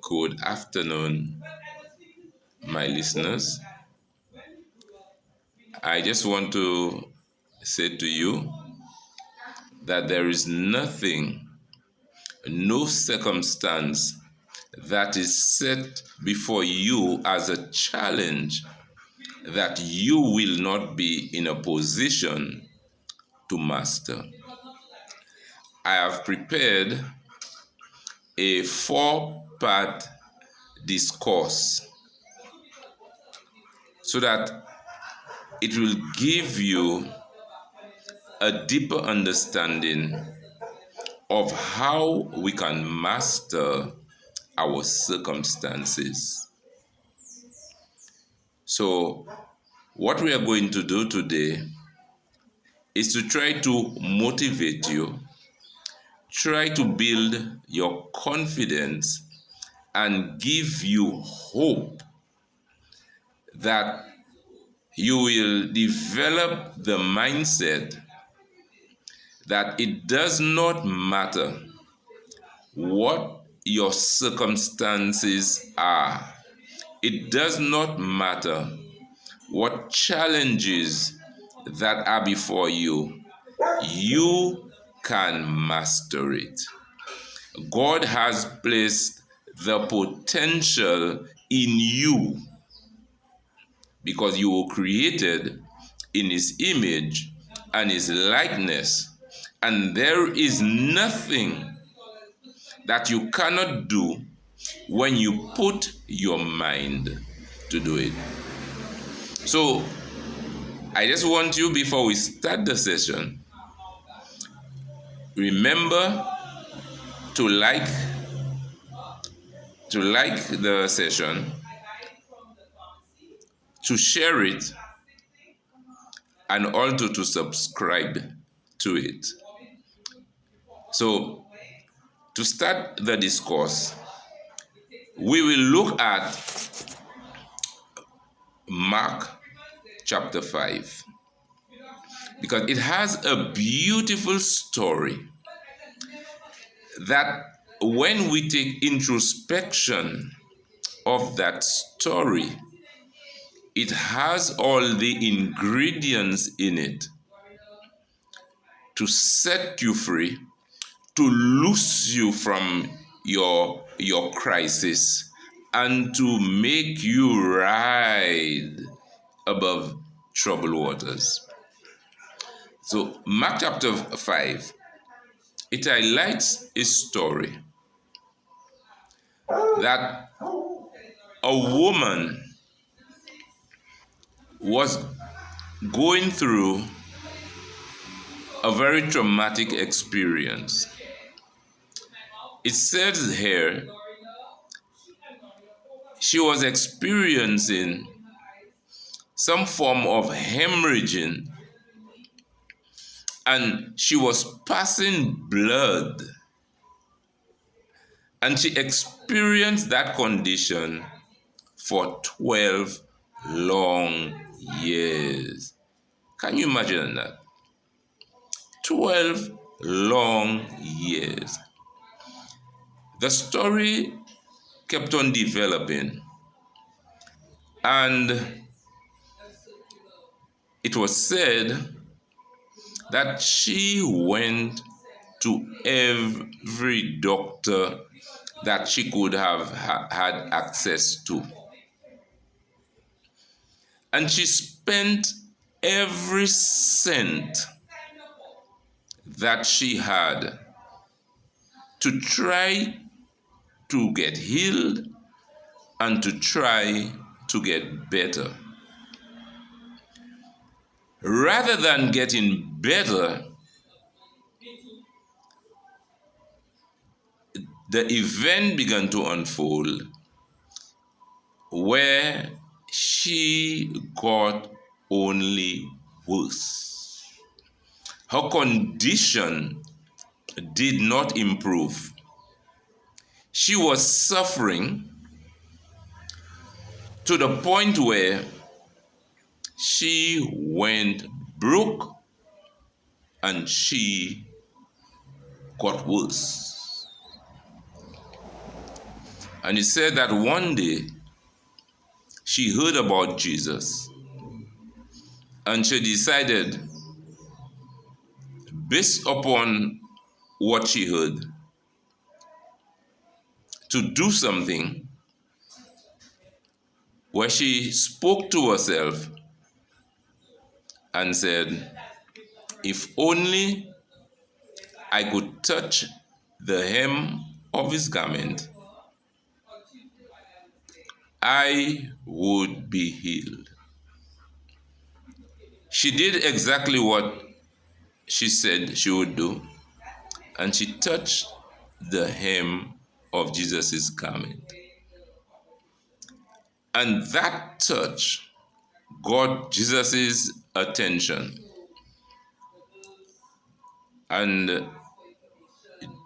Good afternoon, my listeners. I just want to say to you that there is nothing, no circumstance that is set before you as a challenge that you will not be in a position to master. I have prepared a 4-part discourse so that it will give you a deeper understanding of how we can master our circumstances. So, what we are going to do today is to try to motivate you, try to build your confidence, and give you hope that you will develop the mindset that it does not matter what your circumstances are. It does not matter what challenges that are before you. You can master it. God has placed the potential in you because you were created in His image and His likeness, and there is nothing that you cannot do when you put your mind to do it. So, I just want you, before we start the session, remember to like the session, to share it, and also to subscribe to it. So, to start the discourse, we will look at Mark chapter 5 because it has a beautiful story that when we take introspection of that story, it has all the ingredients in it to set you free, to loose you from your crisis, and to make you ride above troubled waters. So Mark chapter 5, it highlights a story that a woman was going through a very traumatic experience. It says here, she was experiencing some form of hemorrhaging, and she was passing blood. And she experienced that condition for 12 long years. Can you imagine that? 12 long years. The story kept on developing, and it was said that she went to every doctor that she could have had access to. And she spent every cent that she had to try to get healed and to try to get better. Rather than getting better, the event began to unfold where she got only worse. Her condition did not improve. She was suffering to the point where she went broke and she got worse. And it said that one day she heard about Jesus and she decided, based upon what she heard, to do something where she spoke to herself and said, if only I could touch the hem of his garment, I would be healed. She did exactly what she said she would do, and she touched the hem of Jesus' garment. And that touch got Jesus' attention. And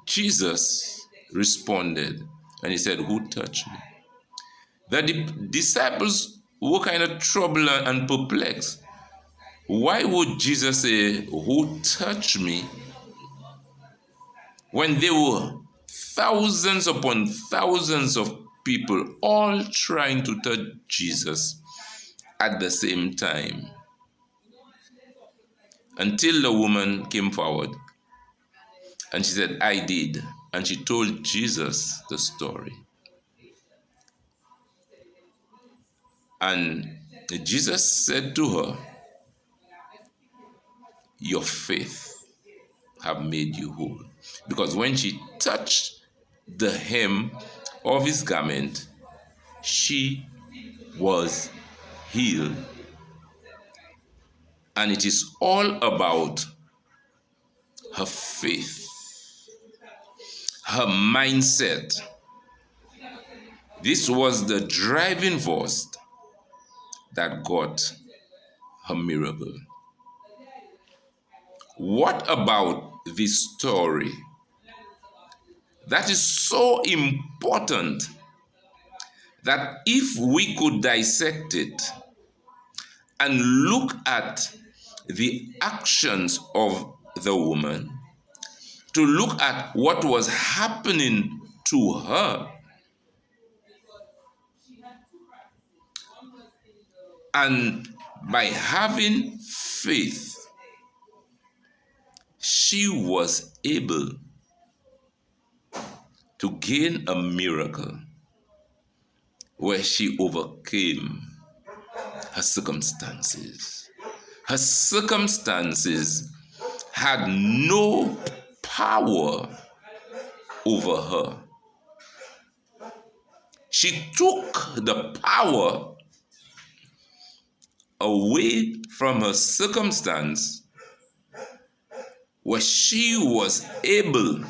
Jesus responded and he said, who touched me? The disciples were kind of troubled and perplexed. Why would Jesus say, who touched me? When there were thousands upon thousands of people all trying to touch Jesus at the same time. Until the woman came forward and she said, I did. And she told Jesus the story. And Jesus said to her, your faith have made you whole. Because when she touched the hem of his garment, she was healed. And it is all about her faith, her mindset. This was the driving force that got her miracle. What about this story that is so important that if we could dissect it and look at the actions of the woman, to look at what was happening to her, and by having faith, she was able to gain a miracle where she overcame her circumstances. Her circumstances had no power over her. She took the power away from her circumstance, where she was able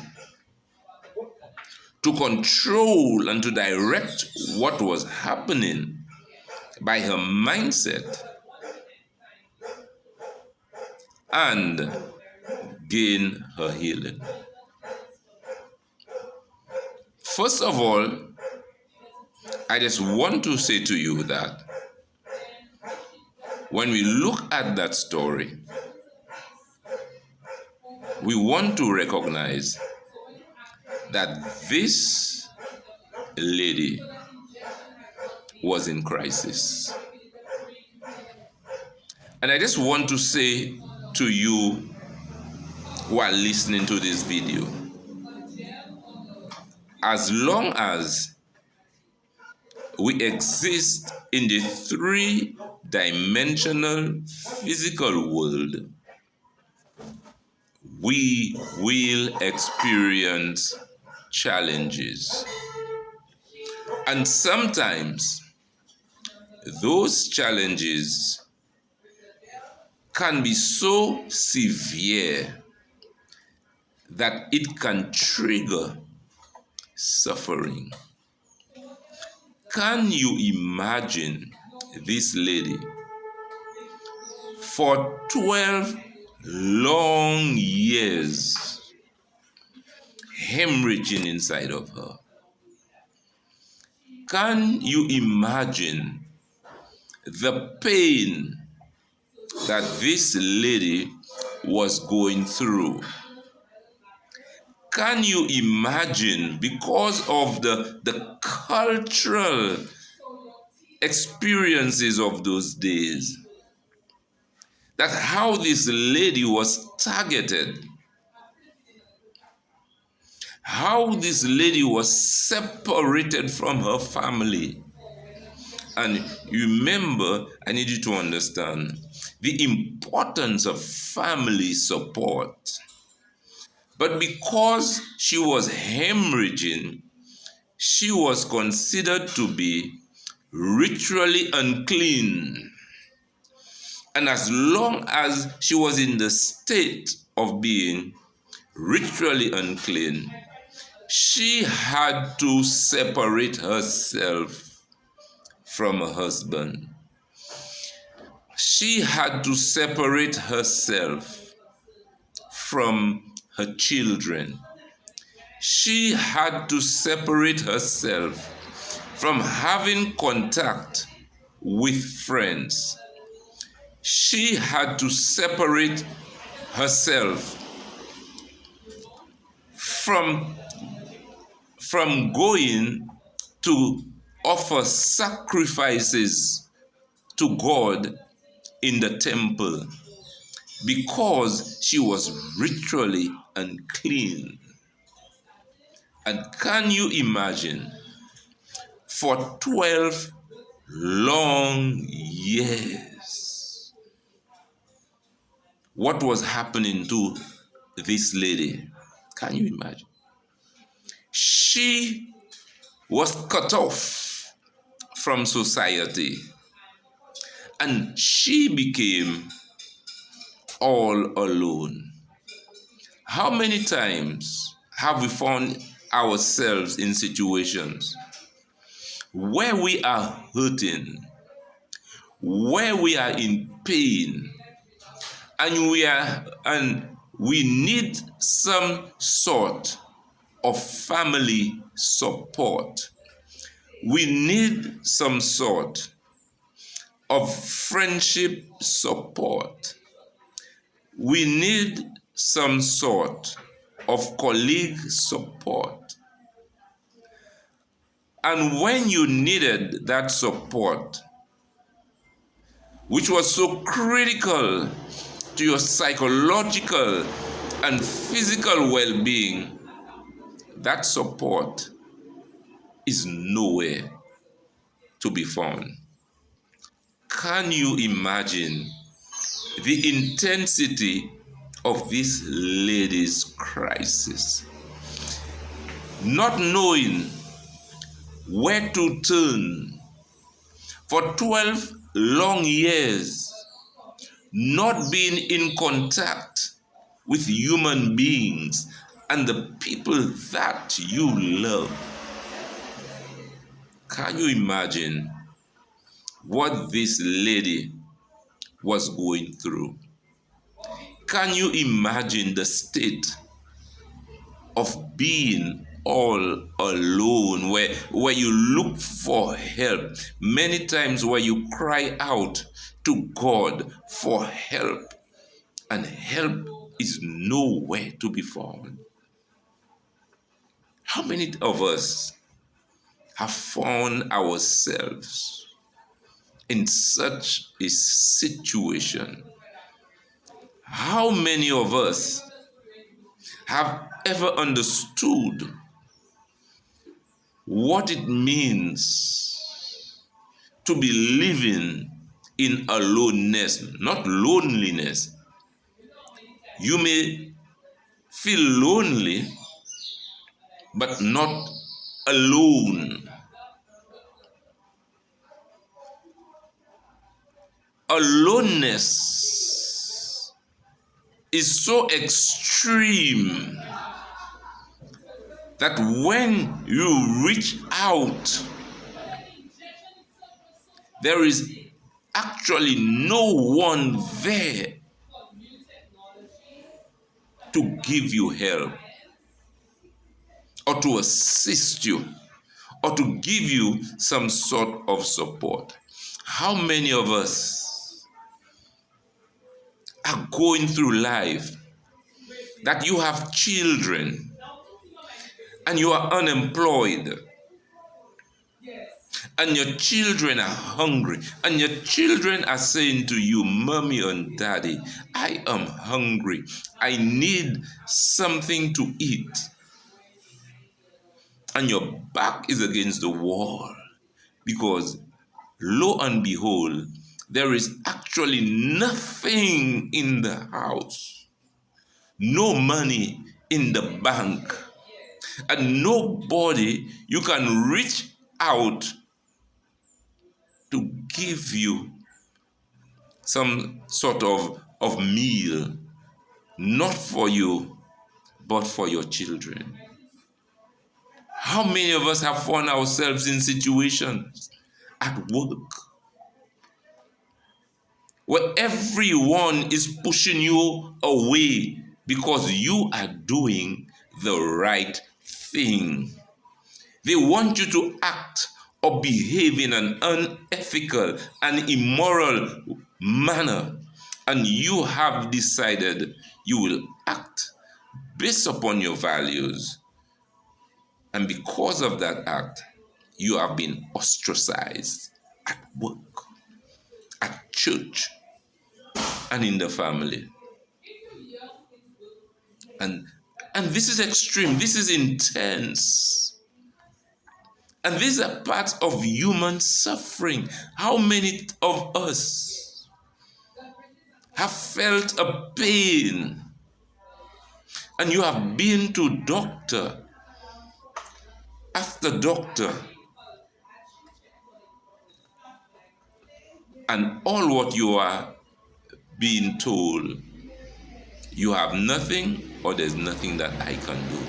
to control and to direct what was happening by her mindset and gain her healing. First of all, I just want to say to you that when we look at that story, we want to recognize that this lady was in crisis. And I just want to say to you who are listening to this video, as long as we exist in the three-dimensional physical world, we will experience challenges. And sometimes those challenges can be so severe that it can trigger suffering. Can you imagine this lady for 12 long years hemorrhaging inside of her? Can you imagine the pain that this lady was going through? Can you imagine, because of the cultural experiences of those days, that how this lady was targeted, how this lady was separated from her family? And remember, I need you to understand the importance of family support. But because she was hemorrhaging, she was considered to be ritually unclean. And as long as she was in the state of being ritually unclean, she had to separate herself from her husband. She had to separate herself from her children. She had to separate herself from having contact with friends. She had to separate herself from going to offer sacrifices to God in the temple, because she was ritually unclean. And can you imagine, for 12 long years, what was happening to this lady? Can you imagine? She was cut off from society, and she became all alone. How many times have we found ourselves in situations where we are hurting, where we are in pain, and we need some sort of family support? We need some sort of friendship support. We need some sort of colleague support. And when you needed that support, which was so critical to your psychological and physical well-being, that support is nowhere to be found. Can you imagine the intensity of this lady's crisis? Not knowing where to turn for 12 long years, not being in contact with human beings and the people that you love. Can you imagine what this lady was going through? Can you imagine the state of being all alone, where you look for help, many times where you cry out to God for help, and help is nowhere to be found? How many of us have found ourselves in such a situation? How many of us have ever understood what it means to be living in aloneness, not loneliness? You may feel lonely, but not alone. Aloneness is so extreme that when you reach out, there is actually no one there to give you help, or to assist you, or to give you some sort of support. How many of us are going through life that you have children, and you are unemployed, and your children are hungry, and your children are saying to you, Mommy and Daddy, I am hungry, I need something to eat, and your back is against the wall, because lo and behold, there is actually nothing in the house, no money in the bank, and nobody you can reach out to give you some sort of meal, not for you, but for your children. How many of us have found ourselves in situations at work where everyone is pushing you away because you are doing the right thing? They want you to act or behave in an unethical and immoral manner, and you have decided you will act based upon your values, and because of that act, you have been ostracized at work, at church, and in the family. And this is extreme, this is intense. And these are parts of human suffering. How many of us have felt a pain and you have been to doctor after doctor, and all what you are being told, you have nothing, or there's nothing that I can do?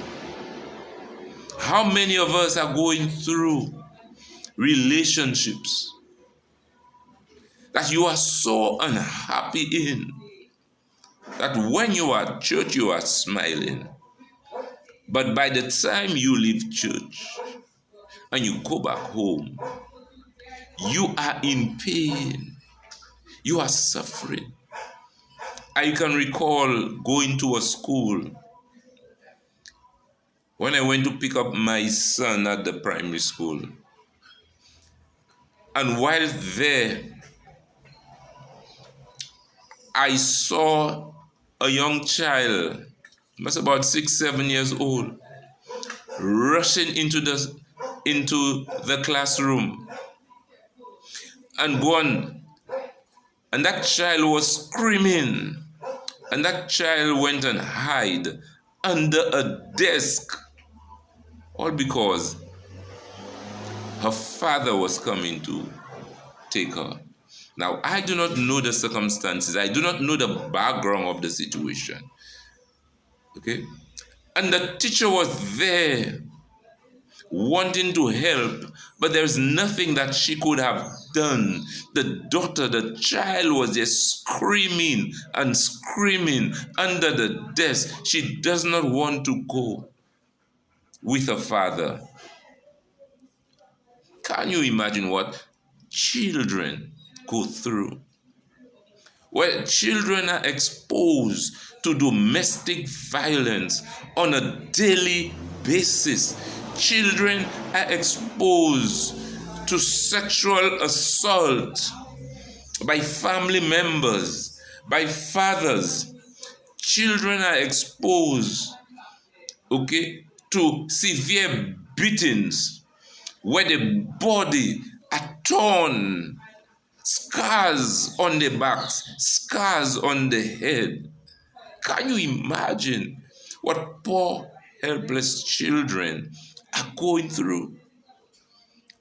How many of us are going through relationships that you are so unhappy in, that when you are at church, you are smiling, but by the time you leave church and you go back home, you are in pain, you are suffering. I can recall going to a school when I went to pick up my son at the primary school. And while there, I saw a young child, must about 6-7 years old, rushing into the classroom and gone. And that child was screaming. And that child went and hid under a desk, all because her father was coming to take her. Now, I do not know the circumstances. I do not know the background of the situation. Okay? And the teacher was there wanting to help, but there's nothing that she could have done. The child was just screaming and screaming under the desk. She does not want to go with her father. Can you imagine what children go through? Where children are exposed to domestic violence on a daily basis. Children are exposed to sexual assault by family members, by fathers. Children are exposed, to severe beatings where the body are torn, scars on the backs, scars on the head. Can you imagine what poor, helpless children are going through?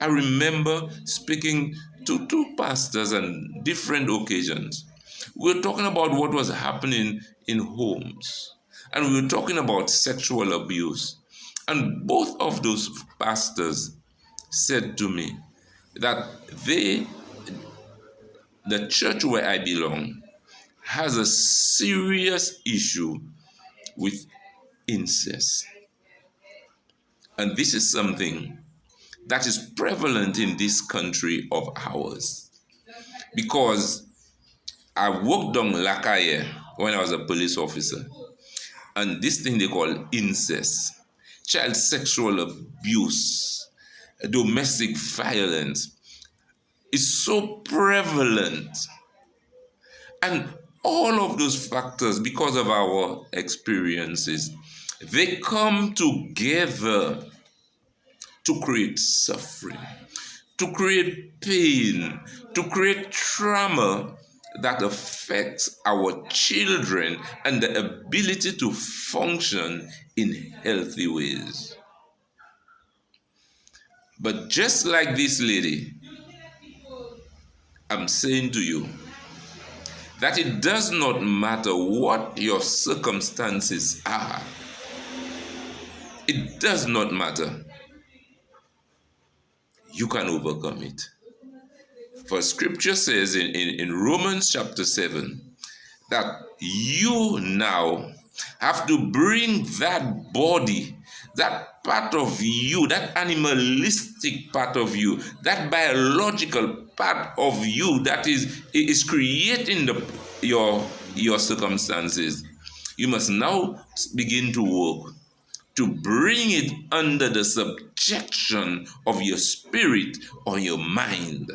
I remember speaking to two pastors on different occasions. We were talking about what was happening in homes, and we were talking about sexual abuse. And both of those pastors said to me that the church where I belong has a serious issue with incest. And this is something that is prevalent in this country of ours. Because I worked on Lakaye when I was a police officer. And this thing they call incest. child sexual abuse, domestic violence is so prevalent. And all of those factors, because of our experiences, they come together to create suffering, to create pain, to create trauma that affects our children and the ability to function in healthy ways. But just like this lady, I'm saying to you that it does not matter what your circumstances are. It does not matter. You can overcome it. For scripture says in Romans chapter 7 that you now have to bring that body, that part of you, that animalistic part of you, that biological part of you that is creating your circumstances. You must now begin to work to bring it under the subjection of your spirit or your mind.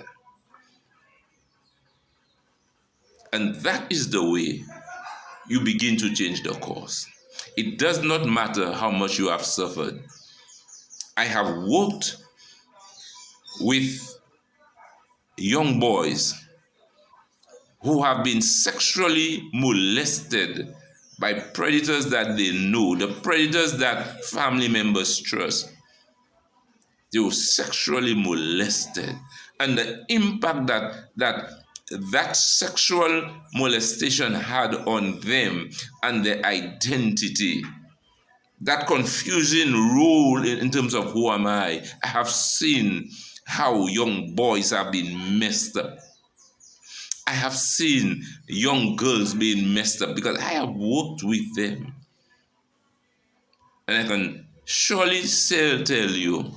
And that is the way you begin to change the course. It does not matter how much you have suffered. I have worked with young boys who have been sexually molested by predators that they know, the predators that family members trust. They were sexually molested. And the impact that sexual molestation had on them and their identity, that confusing role in terms of who am I have seen how young boys have been messed up. I have seen young girls being messed up because I have worked with them. And I can surely tell you,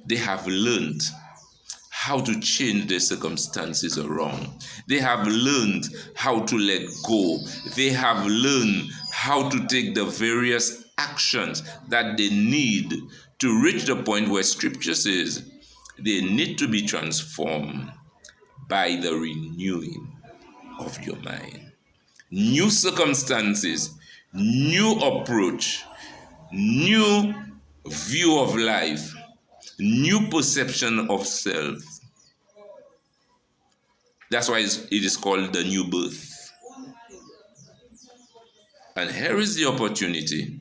they have learned how to change their circumstances around. They have learned how to let go. They have learned how to take the various actions that they need to reach the point where scripture says they need to be transformed by the renewing of your mind. New circumstances, new approach, new view of life, new perception of self. That's why it is called the new birth. And here is the opportunity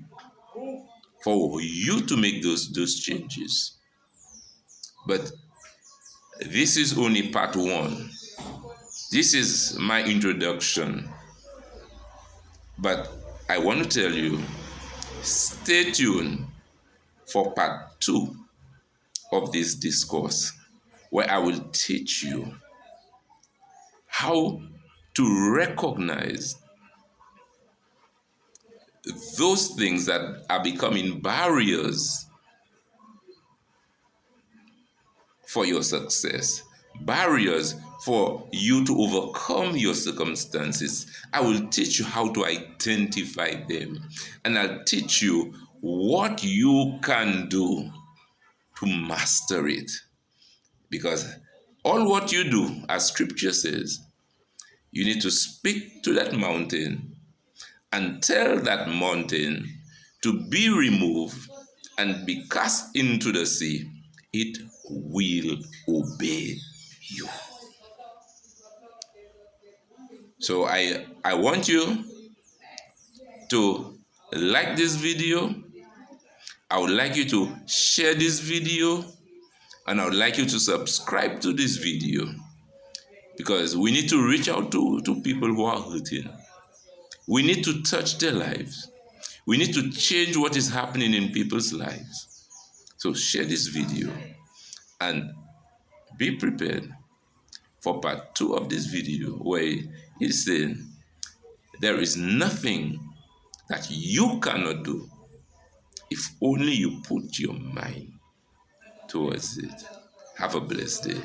for you to make those changes. But this is only part one. This is my introduction. But I want to tell you, stay tuned for part 2 of this discourse, where I will teach you how to recognize those things that are becoming barriers for your success, barriers for you to overcome your circumstances. I will teach you how to identify them, and I'll teach you what you can do to master it. Because all what you do, as scripture says, you need to speak to that mountain and tell that mountain to be removed and be cast into the sea. It will obey you. So I want you to like this video. I would like you to share this video, and I would like you to subscribe to this video, because we need to reach out to people who are hurting. We need to touch their lives. We need to change what is happening in people's lives. So share this video and be prepared for part 2 of this video, where he's saying there is nothing that you cannot do if only you put your mind towards it. Have a blessed day.